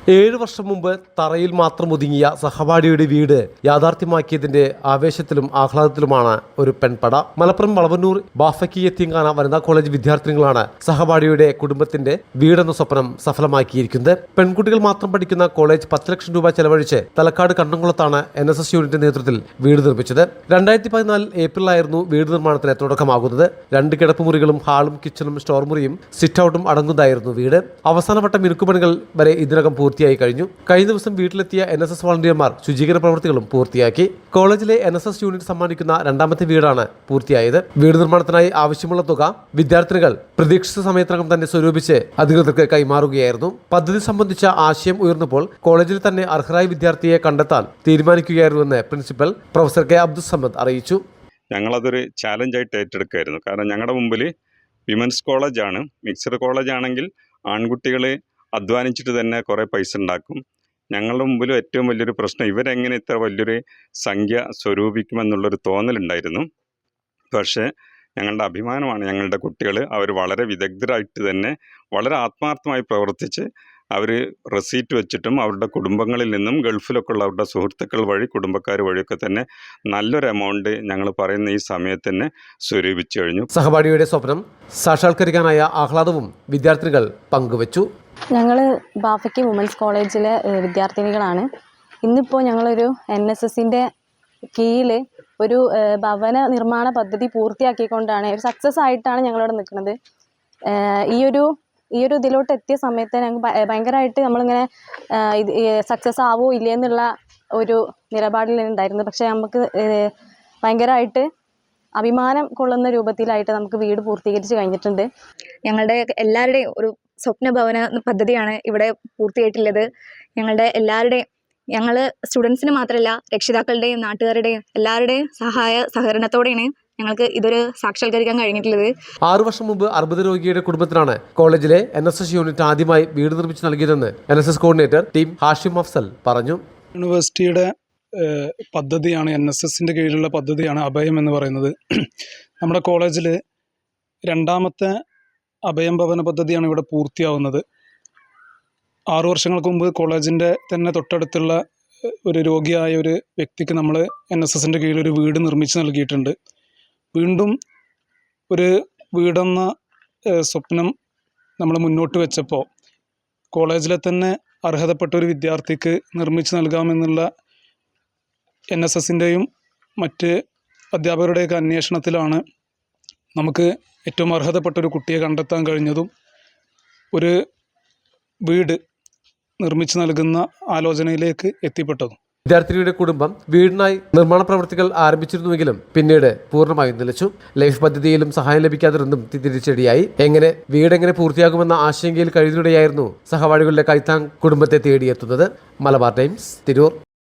7 വർഷം മുമ്പ് തറയിൽ മാത്രം ഒതുങ്ങിയ സഹപാഠിയുടെ വീട് യാഥാർത്ഥ്യമാക്കിയതിന്റെ ആവേശത്തിലും ആഹ്ലാദത്തിലുമാണ് ഒരു പെൺപട. മലപ്പുറം വളവന്നൂർ ബാഫക്കി യത്തീംഖാന വനിതാ കോളേജ് വിദ്യാർത്ഥിനികളാണ് സഹപാഠിയുടെ കുടുംബത്തിന്റെ വീടെന്ന സ്വപ്നം സഫലമാക്കിയിരിക്കുന്നത്. പെൺകുട്ടികൾ മാത്രം പഠിക്കുന്ന കോളേജ് 10 ലക്ഷം രൂപ ചെലവഴിച്ച് തലക്കാട് കണ്ണംകുളത്താണ് NSS യൂണിറ്റിന്റെ നേതൃത്വത്തിൽ വീട് നിർമ്മിച്ചത്. 2014 ഏപ്രിലായിരുന്നു വീട് നിർമ്മാണത്തിന് തുടക്കമാകുന്നത്. 2 കിടപ്പുമുറികളും ഹാളും കിച്ചണും സ്റ്റോർ മുറിയും സിറ്റ് ഔട്ടും അടങ്ങുന്നതായിരുന്നു വീട്. അവസാനവട്ട മിനുക്കുപണികൾ വരെ ഇതിനകം പൂർത്തിയായി കഴിഞ്ഞു. കഴിഞ്ഞ ദിവസം വീട്ടിലെത്തിയ NSS വളണ്ടിയർമാർ ശുചീകരണ പ്രവൃത്തികളും പൂർത്തിയാക്കി. കോളേജിലെ NSS യൂണിറ്റ് സമ്മാനിക്കുന്ന രണ്ടാമത്തെ വീടാണ് പൂർത്തിയായത്. വീട് നിർമ്മാണത്തിനായി ആവശ്യമുള്ള തുക വിദ്യാർത്ഥിനികൾ പ്രതീക്ഷിച്ച സമയത്തിനകം തന്നെ സ്വരൂപിച്ച് അധികൃതർക്ക് കൈമാറുകയായിരുന്നു. പദ്ധതി സംബന്ധിച്ച ആശയം ഉയർന്നപ്പോൾ കോളേജിൽ തന്നെ അർഹരായ വിദ്യാർത്ഥിയെ കണ്ടെത്താൻ തീരുമാനിക്കുകയായിരുന്നുവെന്ന് principal professor K Abdul Samad അറിയിച്ചു. ഞങ്ങളതൊരു ചാലഞ്ചായിട്ട് ഏറ്റെടുക്കുകയായിരുന്നു. കാരണം ഞങ്ങളുടെ മുമ്പിൽ വിമൻസ് കോളേജാണ്. മിക്സഡ് കോളേജ് ആണെങ്കിൽ ആൺകുട്ടികൾ അധ്വാനിച്ചിട്ട് തന്നെ കുറേ പൈസ ഉണ്ടാക്കും. ഞങ്ങളുടെ മുമ്പിലും ഏറ്റവും വലിയൊരു പ്രശ്നം ഇവരെങ്ങനെ ഇത്ര വലിയൊരു സംഖ്യ സ്വരൂപിക്കുമെന്നുള്ളൊരു തോന്നലുണ്ടായിരുന്നു. പക്ഷേ ഞങ്ങളുടെ അഭിമാനമാണ് ഞങ്ങളുടെ കുട്ടികൾ. അവർ വളരെ വിദഗ്ധരായിട്ട് തന്നെ വളരെ ആത്മാർത്ഥമായി പ്രവർത്തിച്ച് അവർ റെസീറ്റ് വെച്ചിട്ടും അവരുടെ കുടുംബങ്ങളിൽ നിന്നും ഗൾഫിലൊക്കെ ഉള്ള അവരുടെ സുഹൃത്തുക്കൾ വഴി കുടുംബക്കാർ വഴിയൊക്കെ തന്നെ നല്ലൊരു എമൗണ്ട് ഞങ്ങൾ പറയുന്ന ഈ സമയത്ത് തന്നെ സ്വരൂപിച്ചു കഴിഞ്ഞു. സഹപാഠിയുടെ സ്വപ്നം സാക്ഷാത്കരിക്കാനായ ആഹ്ലാദവും വിദ്യാർത്ഥികൾ പങ്കുവച്ചു. ഞങ്ങൾ ബാഫക്കി വുമൻസ് കോളേജിലെ വിദ്യാർത്ഥിനികളാണ്. ഇന്നിപ്പോൾ ഞങ്ങളൊരു NSSൻ്റെ കീഴിൽ ഒരു ഭവന നിർമ്മാണ പദ്ധതി പൂർത്തിയാക്കിക്കൊണ്ടാണ് ഒരു സക്സസ് ആയിട്ടാണ് ഞങ്ങളിവിടെ നിൽക്കുന്നത്. ഈ ഒരു ഇതിലോട്ട് എത്തിയ സമയത്ത് ഞങ്ങൾക്ക് ഭയങ്കരമായിട്ട് നമ്മളിങ്ങനെ സക്സസ് ആവോ ഇല്ലേ എന്നുള്ള ഒരു നിലപാടിലുണ്ടായിരുന്നു. പക്ഷേ നമുക്ക് ഭയങ്കരമായിട്ട് അഭിമാനം കൊള്ളുന്ന രൂപത്തിലായിട്ട് നമുക്ക് വീട് പൂർത്തീകരിച്ച് കഴിഞ്ഞിട്ടുണ്ട്. ഞങ്ങളുടെ എല്ലാവരുടെയും ഒരു സ്വപ്ന ഭവന പദ്ധതിയാണ് ഇവിടെ പൂർത്തിയായിട്ടുള്ളത്. ഞങ്ങളുടെ എല്ലാവരുടെയും ഞങ്ങൾ സ്റ്റുഡൻസിന് മാത്രമല്ല രക്ഷിതാക്കളുടെയും നാട്ടുകാരുടെയും എല്ലാവരുടെയും സഹകരണത്തോടെയാണ് ഞങ്ങൾക്ക് ഇതൊരു സാക്ഷാത്കരിക്കാൻ കഴിഞ്ഞിട്ടുള്ളത്. 6 വർഷം മുമ്പ് അർബുദ രോഗിയുടെ കുടുംബത്തിനാണ് കോളേജിലെ NSS യൂണിറ്റ് ആദ്യമായി വീട് നിർമ്മിച്ച് നൽകിയതെന്ന് NSS coordinator team Hashim Afsal പറഞ്ഞു. യൂണിവേഴ്സിറ്റിയുടെ പദ്ധതിയാണ്, NSSൻ്റെ കീഴിലുള്ള പദ്ധതിയാണ് അഭയം എന്ന് പറയുന്നത്. നമ്മുടെ കോളേജിൽ രണ്ടാമത്തെ അഭയം ഭവന പദ്ധതിയാണ് ഇവിടെ പൂർത്തിയാവുന്നത്. 6 വർഷങ്ങൾക്ക് മുമ്പ് കോളേജിൻ്റെ തന്നെ തൊട്ടടുത്തുള്ള ഒരു രോഗിയായ ഒരു വ്യക്തിക്ക് നമ്മൾ NSSൻ്റെ കീഴിൽ ഒരു വീട് നിർമ്മിച്ച് നൽകിയിട്ടുണ്ട്. വീണ്ടും ഒരു വീടെന്ന സ്വപ്നം നമ്മൾ മുന്നോട്ട് വെച്ചപ്പോൾ കോളേജിലെ തന്നെ അർഹതപ്പെട്ട ഒരു വിദ്യാർത്ഥിക്ക് നിർമ്മിച്ച് നൽകാമെന്നുള്ള NSSൻ്റെയും മറ്റ് അധ്യാപകരുടെയൊക്കെ അന്വേഷണത്തിലാണ് നമുക്ക് ഏറ്റവും അർഹതപ്പെട്ട ഒരു കുട്ടിയെ കണ്ടെത്താൻ കഴിഞ്ഞതും ഒരു വീട് നിർമ്മിച്ച് നൽകുന്ന ആലോചനയിലേക്ക് എത്തിപ്പെട്ടതും. വിദ്യാർത്ഥിനിയുടെ കുടുംബം വീടിനായി നിർമ്മാണ പ്രവൃത്തികൾ ആരംഭിച്ചിരുന്നുവെങ്കിലും പിന്നീട് പൂർണ്ണമായും നിലച്ചു. ലൈഫ് പദ്ധതിയിലും സഹായം ലഭിക്കാതിരുന്നും തിരിച്ചടിയായി. വീടെങ്ങനെ പൂർത്തിയാകുമെന്ന ആശങ്കയിൽ കഴിയുന്നതിനിടെയായിരുന്നു സഹപാഠികളുടെ കൈത്താങ് കുടുംബത്തെ തേടിയെത്തുന്നത്. മലബാർ ടൈംസ്, തിരൂർ.